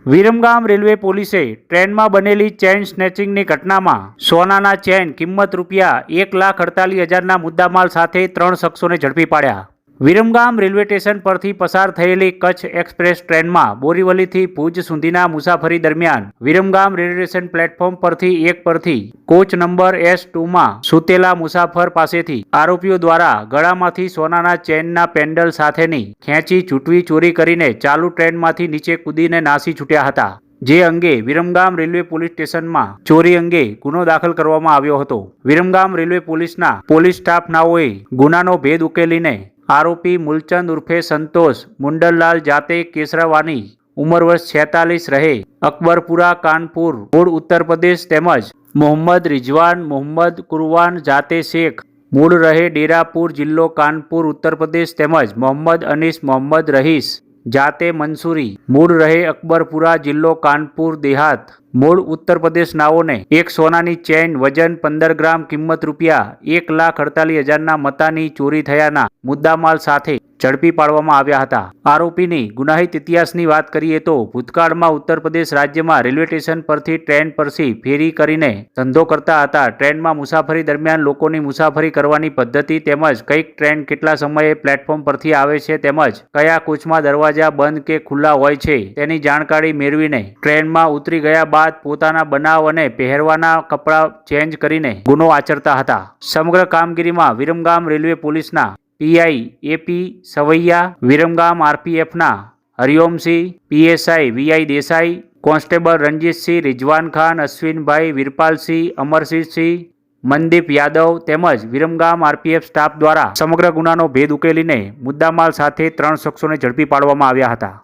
Viramgam railway પોલીસે ટ્રેનમાં બનેલી ચેઇન સ્નેચિંગની ઘટનામાં સોનાના ચેઇન કિંમત ₹1,48,000ના મુદ્દામાલ સાથે 3 શખ્સોને ઝડપી પાડ્યા. વિરમગામ રેલવે સ્ટેશન પરથી પસાર થયેલી કચ્છ એક્સપ્રેસ ટ્રેનમાં બોરીવલીથી ભુજ સુધીના મુસાફરી દરમિયાન વિરમગામ રેલવે સ્ટેશન પ્લેટફોર્મ પરથી કોચ નંબર S2માં સૂતેલા મુસાફર પાસેથી આરોપીઓ દ્વારા ગળામાંથી સોનાના ચેઇનના પેન્ડલ સાથેની ખેંચી છૂટવી ચોરી કરીને ચાલુ ટ્રેનમાંથી નીચે કૂદીને નાસી છૂટ્યા હતા. જે અંગે વિરમગામ રેલવે પોલીસ સ્ટેશનમાં ચોરી અંગે ગુનો દાખલ કરવામાં આવ્યો હતો. વિરમગામ રેલવે પોલીસના પોલીસ સ્ટાફનાઓએ ગુનાનો ભેદ ઉકેલીને આરોપી મૂલચંદ ઉર્ફે સંતોષ મુંડલલાલ જાતે કેસરાવાની ઉંમર વર્ષ 46 રહે અકબરપુરા કાનપુર મૂળ ઉત્તર પ્રદેશ તેમજ મોહમ્મદ રિઝવાન મોહમ્મદ કુરવાન જાતે શેખ મૂળ રહે ડેરાપુર જિલ્લો કાનપુર ઉત્તર પ્રદેશ તેમજ મોહમ્મદ અનીસ મોહમ્મદ રહીસ જાતે મંસૂરી મૂળ રહે અકબરપુરા જિલ્લો કાનપુર દેહાત મૂળ ઉત્તર પ્રદેશ નાઓને એક સોનાની ચેઇન વજન 15 ગ્રામ કિંમત ₹1,48,000ના મતાની ચોરી થયાના મુદ્દામાલ સાથે ઝડપી પાડવામાં આવ્યા હતા. આરોપીની ગુનાહિત ઇતિહાસની વાત કરીએ તો ભૂતકાળમાં ઉત્તર પ્રદેશ રાજ્યમાં રેલવે સ્ટેશન પરથી ટ્રેન પરથી ફેરી કરીને ધંધો કરતા હતા. ટ્રેનમાં મુસાફરી દરમિયાન લોકોની મુસાફરી કરવાની પદ્ધતિ તેમજ કઈક ટ્રેન કેટલા સમયે પ્લેટફોર્મ પરથી આવે છે તેમજ કયા કોચમાં દરવાજા બંધ કે ખુલ્લા હોય છે તેની જાણકારી મેળવીને ટ્રેનમાં ઉતરી ગયા બાદ પોતાના બનાવ અને પહેરવાના કપડાં ચેન્જ કરીને ગુનો આચરતા હતા. સમગ્ર કામગીરીમાં વિરમગામ રેલવે પોલીસના PI AP સવૈયા, વિરમગામ RPFના Hariomsinh, PSI VI Desai, constable Ranjitsinh, Rizwan Khan, Ashwinbhai, Virpalsinh, Amarsinhsinh, Mandeep Yadav તેમજ વિરમગામ RPF સ્ટાફ દ્વારા સમગ્ર ગુનાનો ભેદ ઉકેલીને મુદ્દામાલ સાથે 3 શખ્સોને ઝડપી પાડવામાં આવ્યા હતા.